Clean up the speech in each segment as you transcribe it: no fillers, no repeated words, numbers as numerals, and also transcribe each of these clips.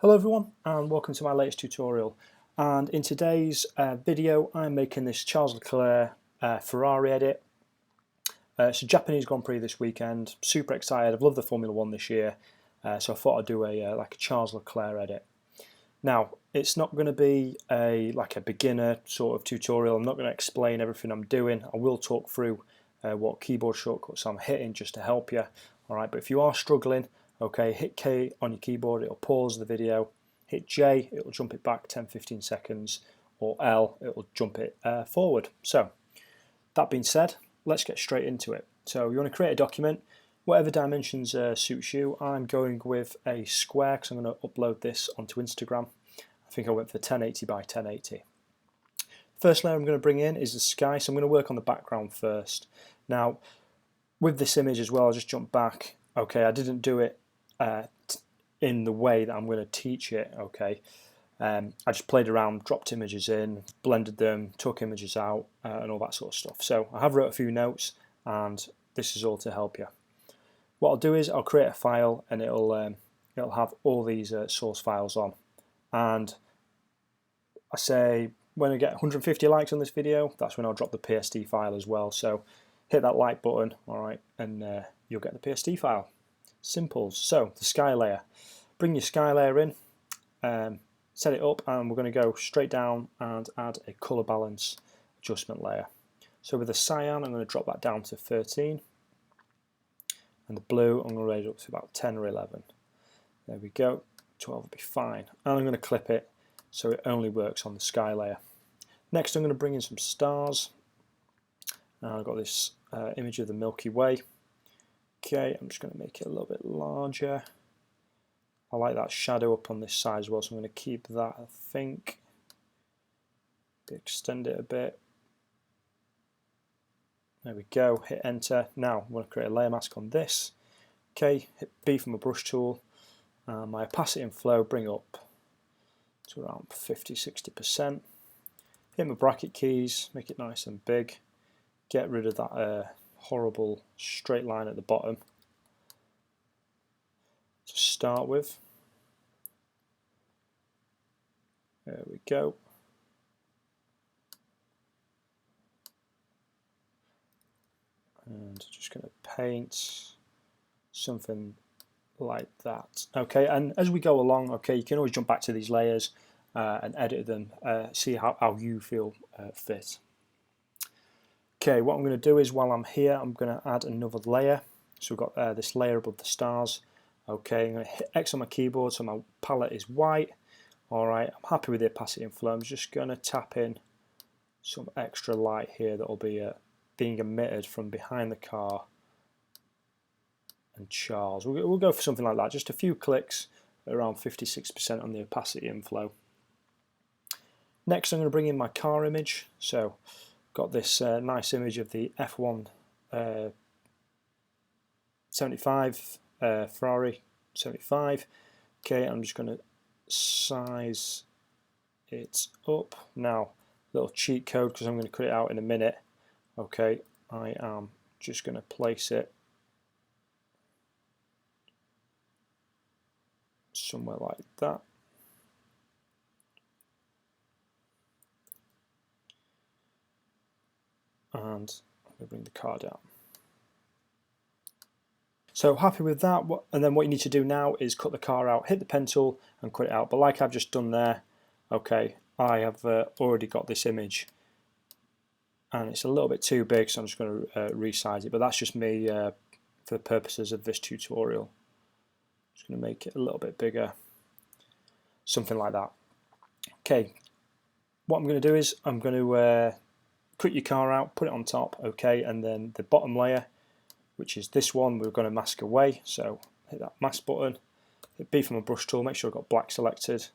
Hello everyone and welcome to my latest tutorial, and in today's video I'm making this Charles Leclerc Ferrari edit. It's a Japanese Grand Prix this weekend. Super excited, I've loved the Formula 1 this year, so I thought I'd do a Charles Leclerc edit. Now it's not going to be a beginner sort of tutorial. I'm not going to explain everything I'm doing. I will talk through what keyboard shortcuts I'm hitting just to help you. Alright, but if you are struggling, okay, hit K on your keyboard, it'll pause the video. Hit J, it'll jump it back 10-15 seconds, or L, it'll jump it forward. So, that being said, let's get straight into it. So you want to create a document, whatever dimensions suits you. I'm going with a square because I'm going to upload this onto Instagram. I think I went for 1080 by 1080. First layer I'm going to bring in is the sky, so I'm going to work on the background first. Now, with this image as well, I'll just jump back. Okay, I didn't do it in the way that I'm going to teach it. Okay, I just played around, dropped images in, blended them, took images out, and all that sort of stuff. So I have wrote a few notes, and this is all to help you. What I'll do is I'll create a file, and it'll have all these source files on. And I say when I get 150 likes on this video, that's when I'll drop the PSD file as well. So hit that like button, all right, and you'll get the PSD file. Simple. So the sky layer, bring your sky layer in, set it up, and we're going to go straight down and add a color balance adjustment layer. So with the cyan, I'm going to drop that down to 13, and the blue I'm going to raise it up to about 10 or 11. There we go. 12 will be fine, and I'm going to clip it so it only works on the sky layer. Next I'm going to bring in some stars. Now I've got this image of the Milky Way. Okay, I'm just going to make it a little bit larger. I like that shadow up on this side as well, so I'm going to keep that, I think. Extend it a bit. There we go, hit enter. Now I'm going to create a layer mask on this. Okay, hit B from a brush tool. My opacity and flow bring up to around 50-60%. Hit my bracket keys, make it nice and big. Get rid of that horrible straight line at the bottom to start with. There we go. And just going to paint something like that. Okay, and as we go along, okay, you can always jump back to these layers and edit them, see how you feel fit. Okay, what I'm going to do is while I'm here, I'm going to add another layer. So we've got this layer above the stars. Okay, I'm going to hit X on my keyboard so my palette is white. Alright, I'm happy with the opacity and flow. I'm just going to tap in some extra light here that will be being emitted from behind the car and Charles. We'll go for something like that, just a few clicks, around 56% on the opacity and flow. Next I'm going to bring in my car image. So got this nice image of the F1 75 Ferrari 75. Okay, I'm just going to size it up. Now, little cheat code because I'm going to cut it out in a minute. Okay, I am just going to place it somewhere like that. And I'm going to bring the car down. So happy with that, and then what you need to do now is cut the car out, hit the pen tool and cut it out. But like I've just done there, okay, I have already got this image and it's a little bit too big, so I'm just going to resize it, but that's just me for the purposes of this tutorial. Just going to make it a little bit bigger, something like that. Okay, what I'm going to do is I'm going to cut your car out, put it on top, okay, and then the bottom layer, which is this one, we're going to mask away. So hit that mask button, hit B from a brush tool, make sure I've got black selected.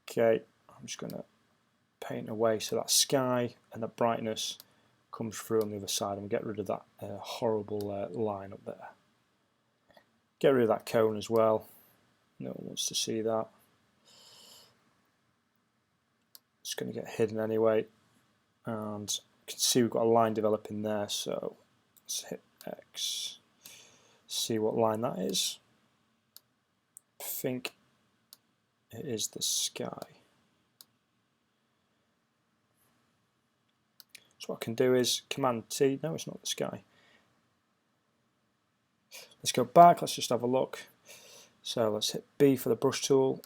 Okay, I'm just going to paint away so that sky and the brightness comes through on the other side, and get rid of that horrible line up there. Get rid of that cone as well, no one wants to see that. It's going to get hidden anyway, and you can see we've got a line developing there, so let's hit X, see what line that is. I think it is the sky. So what I can do is Command T. No, it's not the sky. Let's go back. Let's just have a look. So let's hit B for the brush tool.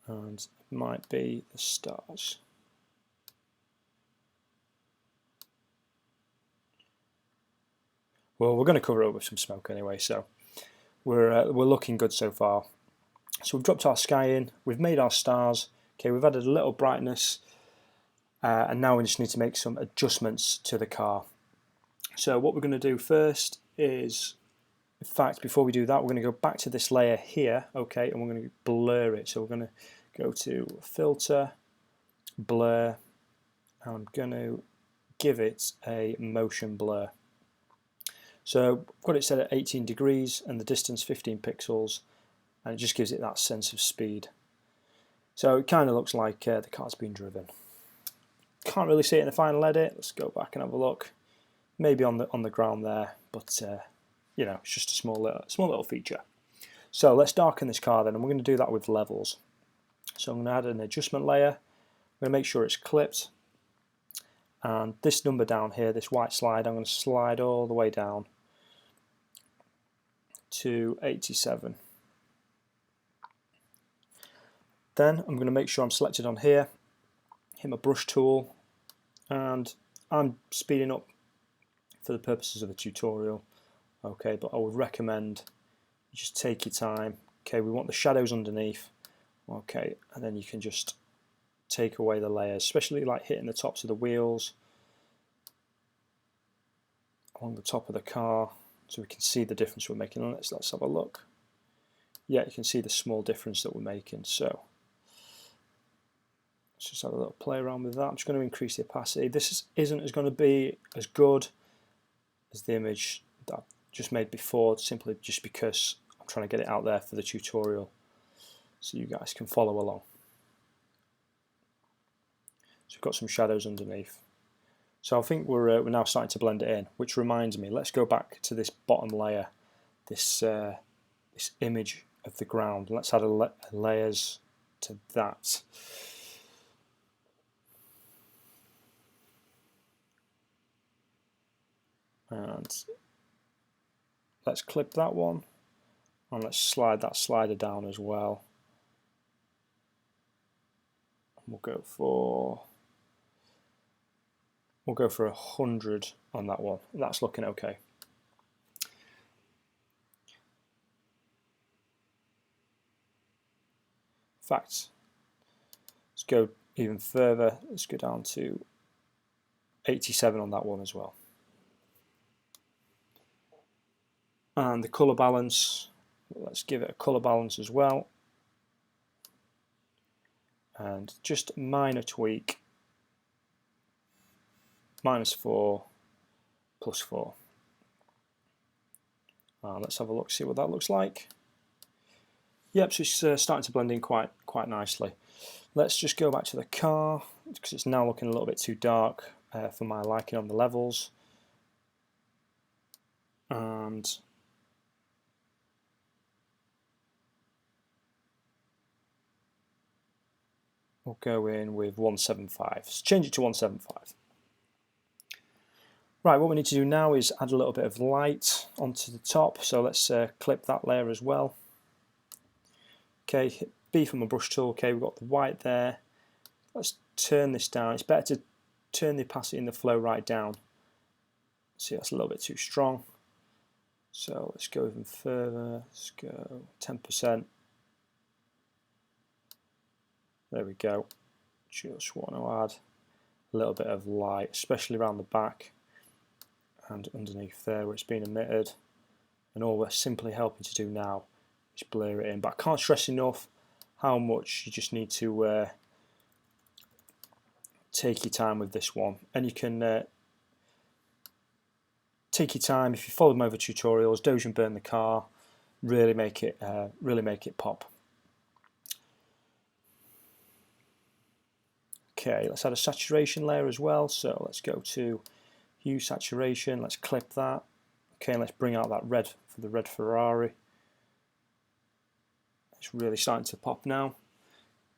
And it might be the stars. Well, we're going to cover it with some smoke anyway, so we're looking good so far. So we've dropped our sky in, we've made our stars, okay, we've added a little brightness, and now we just need to make some adjustments to the car. So what we're going to do first is, in fact, before we do that, we're going to go back to this layer here, okay, and we're going to blur it. So we're going to go to Filter, Blur, and I'm going to give it a motion blur. So I've got it set at 18 degrees and the distance 15 pixels, and it just gives it that sense of speed. So it kind of looks like the car's been driven. Can't really see it in the final edit. Let's go back and have a look. Maybe on the ground there, but you know, it's just a small little feature. So let's darken this car then, and we're going to do that with levels. So I'm going to add an adjustment layer. I'm going to make sure it's clipped, and this number down here, this white slide, I'm going to slide all the way down to 87. Then I'm going to make sure I'm selected on here, hit my brush tool, and I'm speeding up for the purposes of the tutorial, okay, but I would recommend you just take your time. Okay, we want the shadows underneath, okay, and then you can just take away the layers, especially like hitting the tops of the wheels, along the top of the car, so we can see the difference we're making on it. So let's have a look. Yeah, you can see the small difference that we're making. So let's just have a little play around with that. I'm just going to increase the opacity. This isn't going to be as good as the image that I've just made before, simply just because I'm trying to get it out there for the tutorial so you guys can follow along. So we've got some shadows underneath. So I think we're now starting to blend it in, which reminds me, let's go back to this bottom layer, this image of the ground. Let's add layers to that. And let's clip that one, and let's slide that slider down as well. And we'll go for 100 on that one. That's looking okay. In fact, let's go even further. Let's go down to 87 on that one as well. And the colour balance, let's give it a colour balance as well. And just a minor tweak. -4, +4. Let's have a look, see what that looks like. Yep, so it's starting to blend in quite nicely. Let's just go back to the car, because it's now looking a little bit too dark for my liking on the levels. And we'll go in with 175. So change it to 175. Right, what we need to do now is add a little bit of light onto the top. So let's clip that layer as well. Okay, hit B from my brush tool. Okay, we've got the white there. Let's turn this down. It's better to turn the opacity and the flow right down. See, that's a little bit too strong. So let's go even further. Let's go 10%. There we go. Just want to add a little bit of light, especially around the back and underneath there where it's been emitted. And all we're simply helping to do now is blur it in. But I can't stress enough how much you just need to take your time with this one. And you can take your time if you follow my other tutorials, doge and burn the car, really make it pop. Okay, let's add a saturation layer as well. So let's go to Hue Saturation, let's clip that. Okay, and let's bring out that red for the red Ferrari. It's really starting to pop now.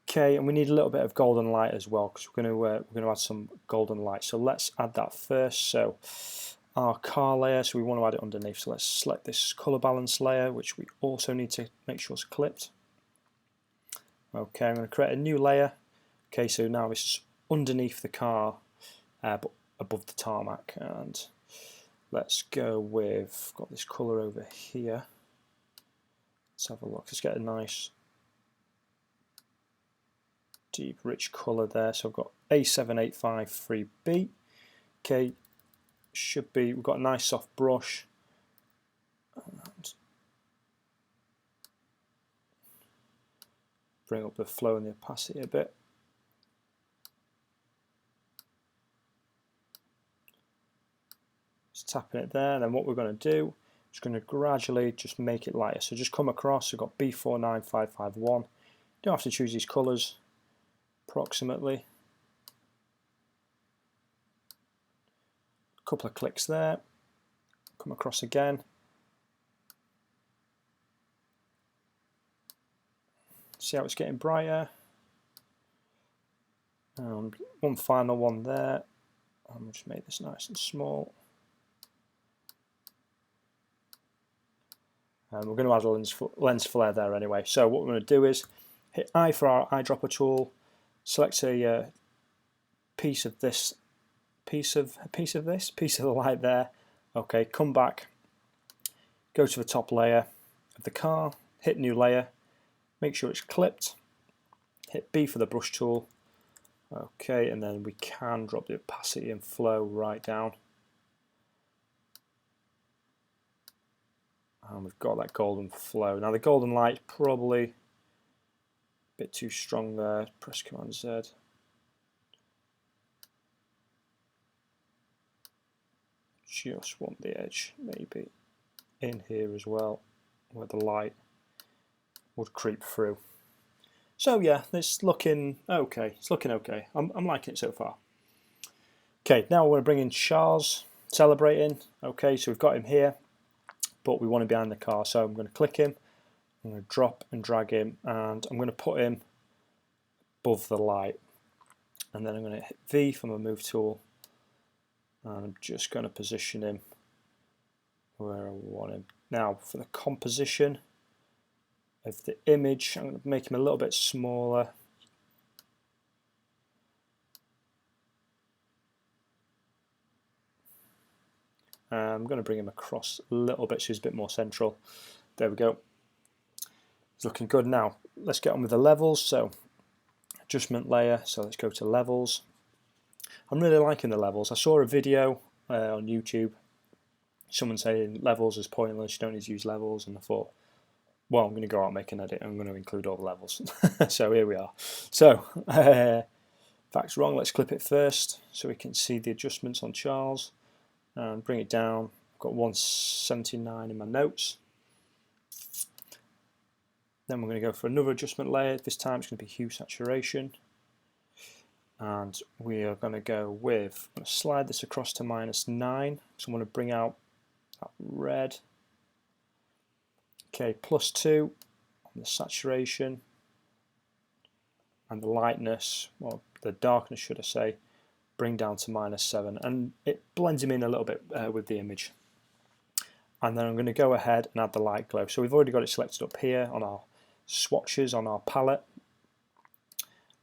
Okay, and we need a little bit of golden light as well because we're going to add some golden light. So let's add that first. So our car layer, so we want to add it underneath. So let's select this color balance layer, which we also need to make sure is clipped. Okay, I'm going to create a new layer. Okay, so now this is underneath the car, but above the tarmac. And let's go with, got this color over here. Let's have a look. Let's get a nice deep rich color there. So I've got A7853B. Okay, should be, we've got a nice soft brush. And bring up the flow and the opacity a bit. Just tapping it there, and then what we're going to do is going to gradually just make it lighter. So just come across, we've got B49551. You don't have to choose these colours, approximately. A couple of clicks there, come across again. See how it's getting brighter. And one final one there. I'll just make this nice and small. And we're going to add a lens flare there anyway. So what we're going to do is hit I for our eyedropper tool, select a piece of the light there. Okay, come back, go to the top layer of the car, hit new layer, make sure it's clipped, hit B for the brush tool. Okay, and then we can drop the opacity and flow right down. And we've got that golden flow. Now the golden light probably a bit too strong there. Press Command Z. Just want the edge maybe in here as well, where the light would creep through. So yeah, it's looking okay. It's looking okay. I'm liking it so far. Okay, now we're going to bring in Charles celebrating. Okay, so we've got him here, but we want him behind the car. So I'm going to click him. I'm going to drop and drag him, and I'm going to put him above the light. And then I'm going to hit V for my move tool, and I'm just going to position him where I want him. Now for the composition of the image, I'm going to make him a little bit smaller. I'm going to bring him across a little bit so he's a bit more central. There we go. It's looking good. Now let's get on with the levels. So adjustment layer, so let's go to levels. I'm really liking the levels. I saw a video on YouTube, someone saying levels is pointless, you don't need to use levels, and I thought, well, I'm going to go out and make an edit, I'm going to include all the levels. So here we are. So, facts wrong, let's clip it first so we can see the adjustments on Charles, and bring it down. I've got 179 in my notes. Then we're going to go for another adjustment layer. This time it's going to be hue saturation. And we are going to go with, I'm going to slide this across to -9, so I want to bring out that red. Okay, +2 on the saturation, and the lightness, well, the darkness should I say, bring down to -7, and it blends him in a little bit with the image. And then I'm going to go ahead and add the light glow. So we've already got it selected up here on our swatches on our palette.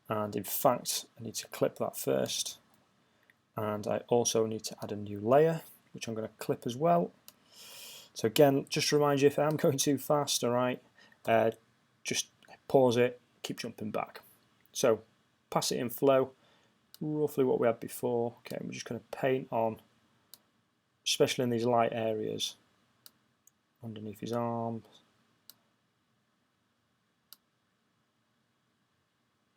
And in fact, I need to clip that first. And I also need to add a new layer, which I'm going to clip as well. So again, just to remind you, if I'm going too fast, all right, just pause it, keep jumping back. So opacity and flow, roughly what we had before. Okay, we're just going to paint on, especially in these light areas, underneath his arms.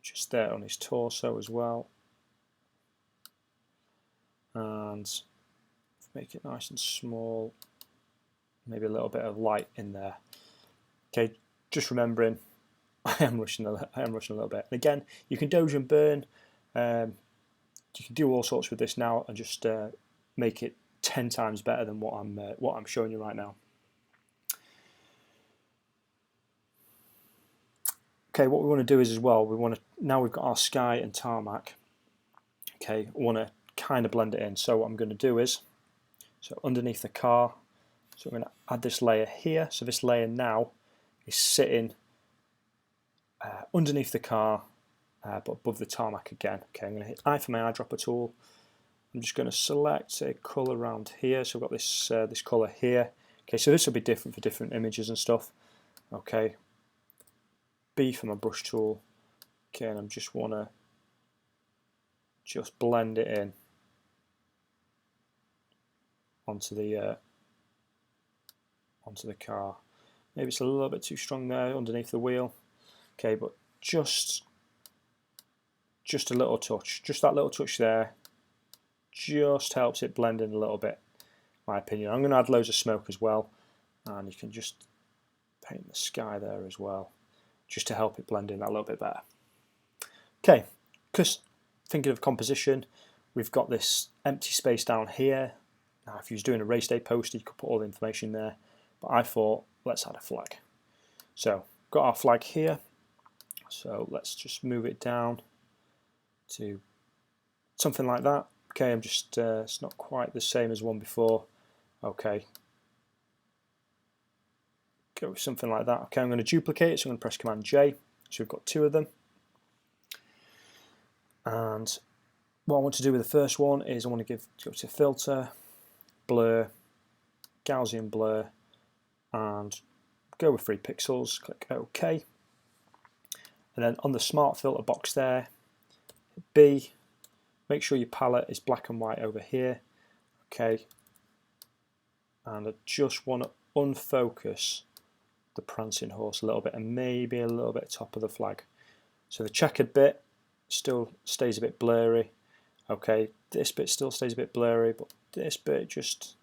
Just there on his torso as well, and make it nice and small, maybe a little bit of light in there. Okay, just remembering I am rushing a little bit. And again, you can doge and burn. You can do all sorts with this now and just make it 10 times better than what I'm showing you right now. Okay, what we want to do is as well, now we've got our sky and tarmac. Okay, we want to kind of blend it in. So what I'm going to do is, so underneath the car, so I'm going to add this layer here. So this layer now is sitting underneath the car, but above the tarmac again. Okay, I'm going to hit I for my eyedropper tool. I'm just going to select a colour around here. So I've got this this colour here. Okay, so this will be different for different images and stuff. Okay, B for my brush tool. Okay, and I just want to blend it in onto the car. Maybe it's a little bit too strong there underneath the wheel. Okay, but just a little touch, just that little touch there, just helps it blend in a little bit, in my opinion. I'm going to add loads of smoke as well, and you can just paint the sky there as well, just to help it blend in that little bit better. Okay, because thinking of composition, we've got this empty space down here. Now, if you was doing a race day poster, you could put all the information there, but I thought, let's add a flag. So, got our flag here, so let's just move it down to something like that. Okay, I'm just, it's not quite the same as one before. Okay, go with something like that. Okay, I'm going to duplicate it, so I'm going to press Command J. So we've got 2 of them. And what I want to do with the first one is I want to go to Filter, Blur, Gaussian Blur, and go with 3 pixels. Click OK. And then on the Smart Filter box there, B, make sure your palette is black and white over here. Okay. And I just want to unfocus the prancing horse a little bit and maybe a little bit top of the flag. So the checkered bit still stays a bit blurry. Okay, this bit still stays a bit blurry, but this bit just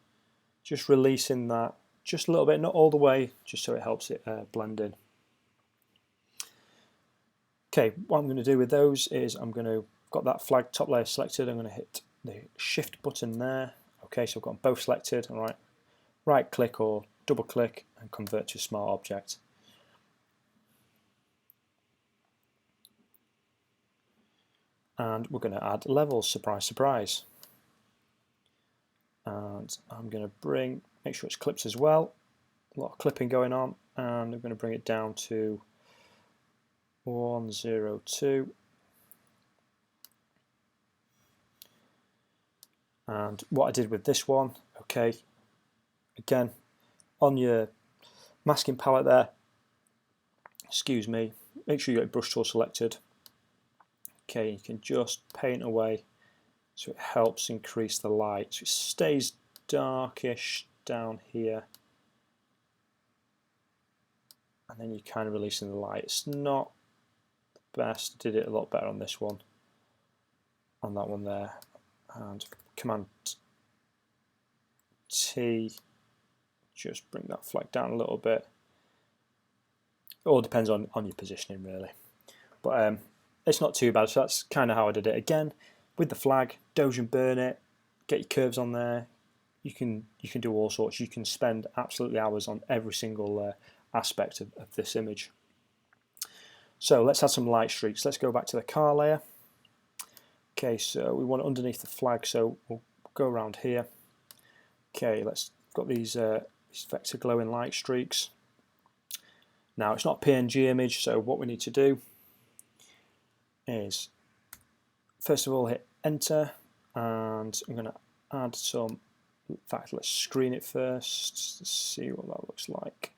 releasing that just a little bit, not all the way, just so it helps it blend in. Okay, what I'm going to do with those is got that flag top layer selected. I'm going to hit the Shift button there. Okay, so I've got them both selected. All right, right click or double click and convert to smart object. And we're going to add levels, surprise, surprise. And I'm going to make sure it's clipped as well. A lot of clipping going on, and I'm going to bring it down to 102. And what I did with this one, okay, again, on your masking palette there, excuse me, make sure you got your brush tool selected. Okay, you can just paint away so it helps increase the light. So it stays darkish down here. And then you're kind of releasing the light. It's not the best, did it a lot better on this one, on that one there. And Command T, just bring that flag down a little bit. It all depends on your positioning really. But it's not too bad, so that's kind of how I did it. Again, with the flag, doge and burn it, get your curves on there. You can do all sorts. You can spend absolutely hours on every single aspect of this image. So let's add some light streaks. Let's go back to the car layer. Okay, so we want it underneath the flag, so we'll go around here. Okay, got these vector glowing light streaks. Now it's not a PNG image, so what we need to do is first of all hit enter, and I'm going to add some, in fact let's screen it first to see what that looks like.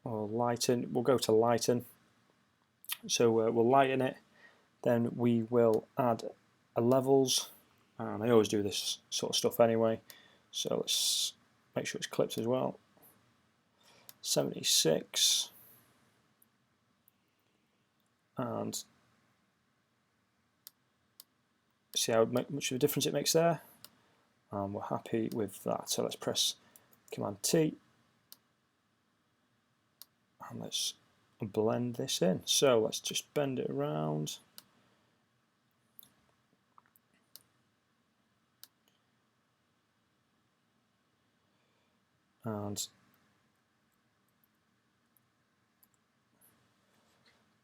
Or lighten, we'll go to lighten, so we'll lighten it, then we will add a levels, and I always do this sort of stuff anyway, so let's make sure it's clipped as well. 76, and see how much of a difference it makes there, and we're happy with that. So let's press Command T and let's blend this in. So let's just bend it around and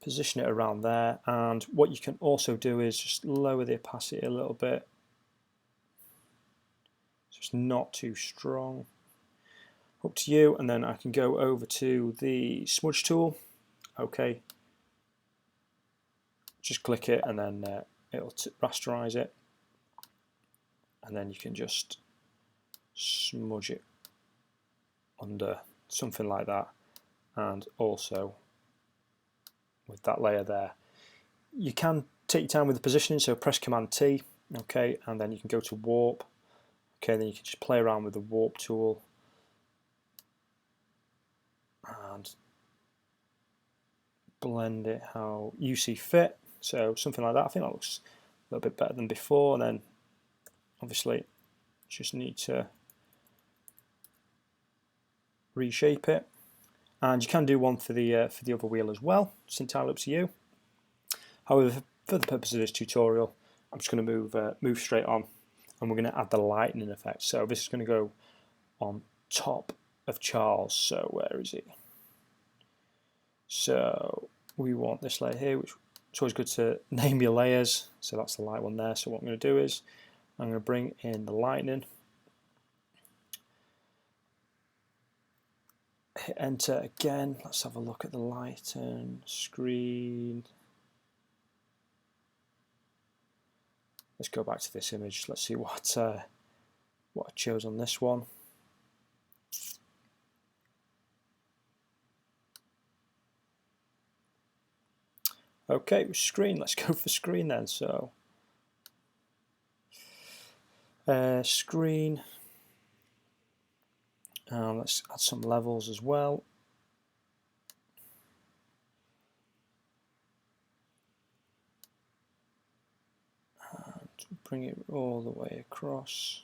position it around there. And what you can also do is just lower the opacity a little bit, so it's not too strong. Up to you. And then I can go over to the Smudge Tool. Okay, just click it and then it'll rasterize it, and then you can just smudge it under, something like that. And also with that layer there, you can take your time with the positioning, so press Command T, okay, and then you can go to warp. Okay, then you can just play around with the warp tool and blend it how you see fit. So something like that. I think that looks a little bit better than before. And then obviously just need to reshape it, and you can do one for the other wheel as well. It's entirely up to you. However, for the purpose of this tutorial, I'm just going to move straight on, and we're going to add the lightning effect. So this is going to go on top of Charles. So where is he? So we want this layer here, which it's always good to name your layers. So that's the light one there. So what I'm going to do is I'm going to bring in the lightning. Hit enter again. Let's have a look at the lighten screen. Let's go back to this image. Let's see what I chose on this one. Okay, screen. Let's go for screen then. So screen. Let's add some levels as well. And bring it all the way across.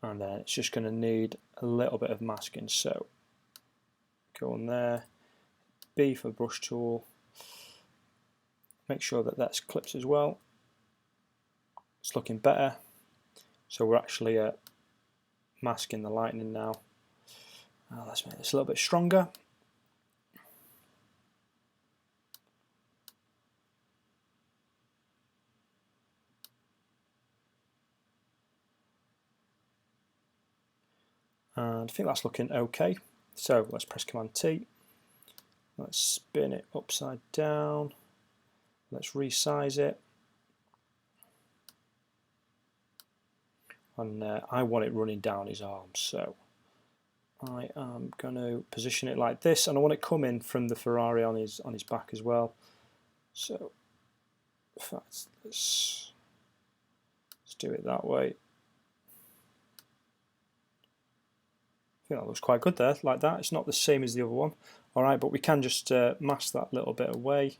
And then it's just going to need a little bit of masking. So go on there, B for brush tool. Make sure that that's clipped as well. It's looking better. So we're actually masking the lightning now. Let's make this a little bit stronger. And I think that's looking okay. So let's press Command T. Let's spin it upside down. Let's resize it. And I want it running down his arms, so I am going to position it like this, and I want it coming from the Ferrari on his back as well. So in fact, let's do it that way. I think that looks quite good there, like that. It's not the same as the other one. All right, but we can just mask that little bit away.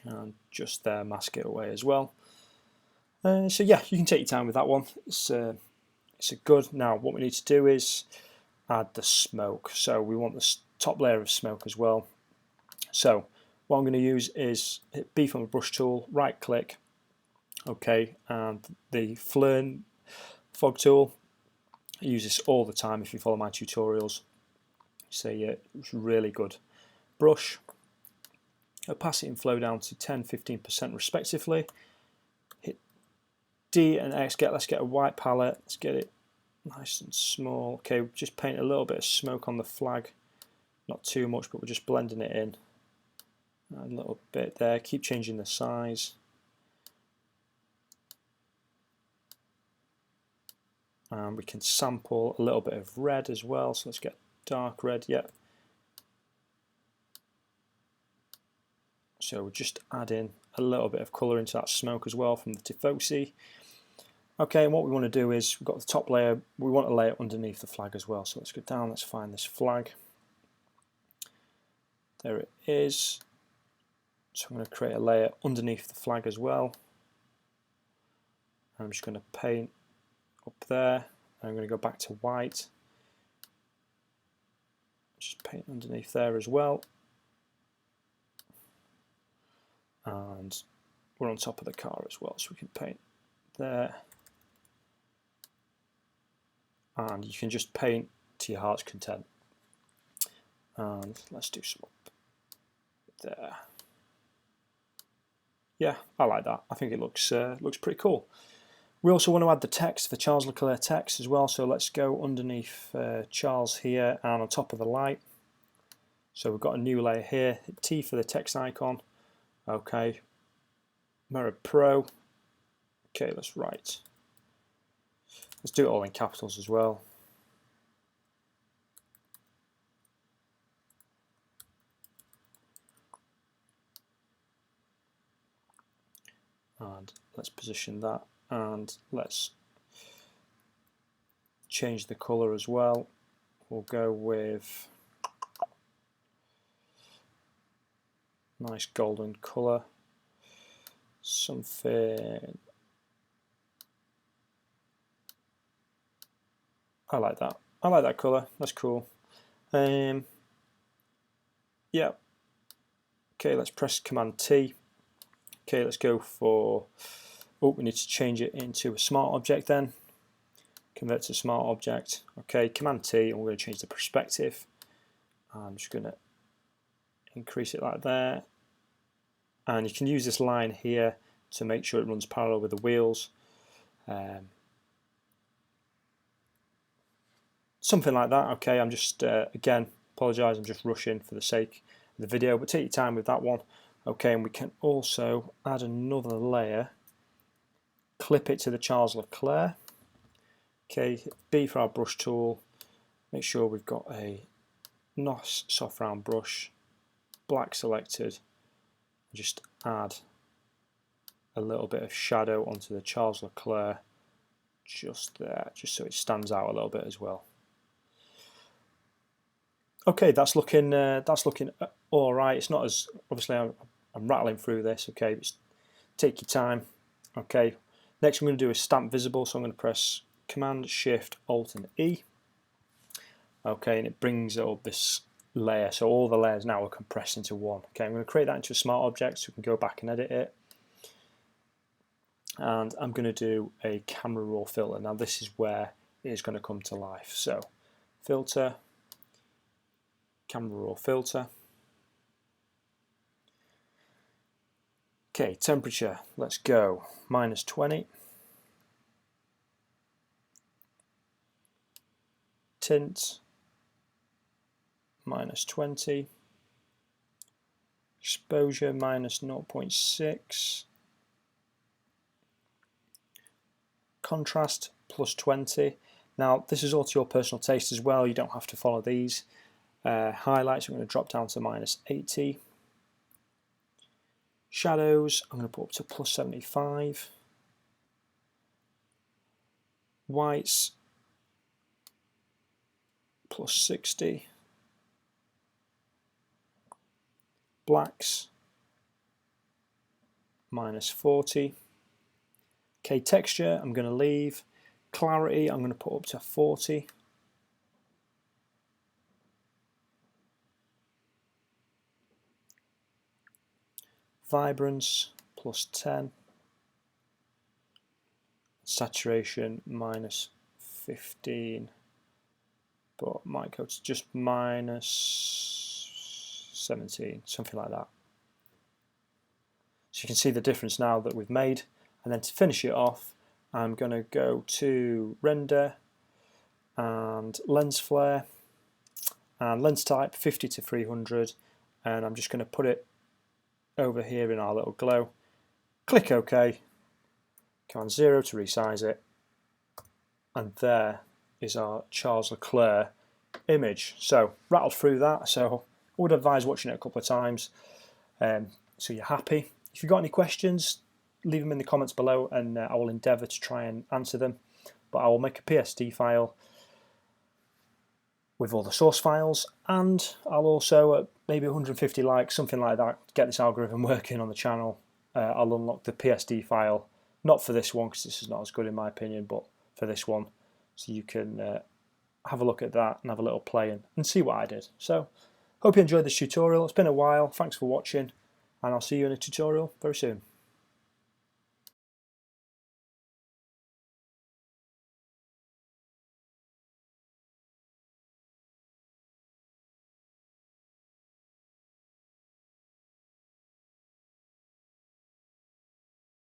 And just there, mask it away as well. So yeah, you can take your time with that one. It's a good. Now what we need to do is add the smoke. So we want the top layer of smoke as well. So what I'm going to use is hit B from a brush tool, right click, okay, and the Flint Fog Tool. I use this all the time if you follow my tutorials. So yeah, it's really good. Brush, opacity and flow down to 10-15% respectively. Hit D and X, let's get a white palette, let's get it nice and small. Okay, just paint a little bit of smoke on the flag, not too much, but we're just blending it in. A little bit there, keep changing the size. And we can sample a little bit of red as well, so let's get dark red, yeah. So we're just adding a little bit of colour into that smoke as well from the Tifosi. Okay, and what we want to do is, we've got the top layer, we want to lay it underneath the flag as well. So let's go down, let's find this flag. There it is. So I'm going to create a layer underneath the flag as well. I'm just going to paint up there. And I'm going to go back to white. Just paint underneath there as well. And we're on top of the car as well, so we can paint there. And you can just paint to your heart's content. And let's do some up there. Yeah, I like that. I think it looks pretty cool. We also want to add the text, the Charles Leclerc text as well, so let's go underneath Charles here and on top of the light. So we've got a new layer here, hit T for the text icon. Okay, Mirror Pro. Okay, let's write. Let's do it all in capitals as well. And let's position that, and let's change the color as well. We'll go with nice golden color, something. I like that. I like that color. That's cool. Yeah. Okay, let's press Command T. Okay, let's go for, oh, we need to change it into a smart object then. Convert to smart object. Okay, Command T, and we're going to change the perspective. I'm just going to increase it like there. And you can use this line here to make sure it runs parallel with the wheels. Something like that. Okay, I'm just, again, apologise, I'm just rushing for the sake of the video, but take your time with that one. Okay, and we can also add another layer, clip it to the Charles Leclerc. Okay, hit B for our brush tool, make sure we've got a nice soft round brush, black selected, just add a little bit of shadow onto the Charles Leclerc just there, just so it stands out a little bit as well. Okay, that's looking all right. It's not as, obviously I'm rattling through this. Okay, just take your time. Okay, next I'm going to do is stamp visible, so I'm going to press Command Shift Alt and E. Okay, and it brings up this layer, so all the layers now are compressed into one. Okay, I'm going to create that into a smart object so we can go back and edit it. And I'm going to do a camera raw filter. Now this is where it is going to come to life. So filter, camera raw filter. Okay, temperature, let's go -20. Tint, -20. Exposure, -0.6. Contrast, +20. Now, this is all to your personal taste as well. You don't have to follow these. Highlights, I'm going to drop down to -80. Shadows, I'm going to put up to +75. Whites, +60. Blacks, -40. Okay, texture, I'm going to leave. Clarity, I'm going to put up to 40. Vibrance, +10. Saturation, -15. But might go to just -17, something like that. So you can see the difference now that we've made. And then to finish it off, I'm going to go to Render and Lens Flare and Lens Type 50 to 300, and I'm just going to put it over here in our little glow. Click OK, Command 0 to resize it, and there is our Charles Leclerc image. So rattled through that, so I would advise watching it a couple of times so you're happy. If you've got any questions, leave them in the comments below, and I will endeavour to try and answer them. But I will make a PSD file with all the source files, and I'll also, maybe 150 likes, something like that, get this algorithm working on the channel. I'll unlock the PSD file, not for this one because this is not as good in my opinion, but for this one, so you can have a look at that and have a little play and see what I did. So, hope you enjoyed this tutorial. It's been a while. Thanks for watching, and I'll see you in a tutorial very soon.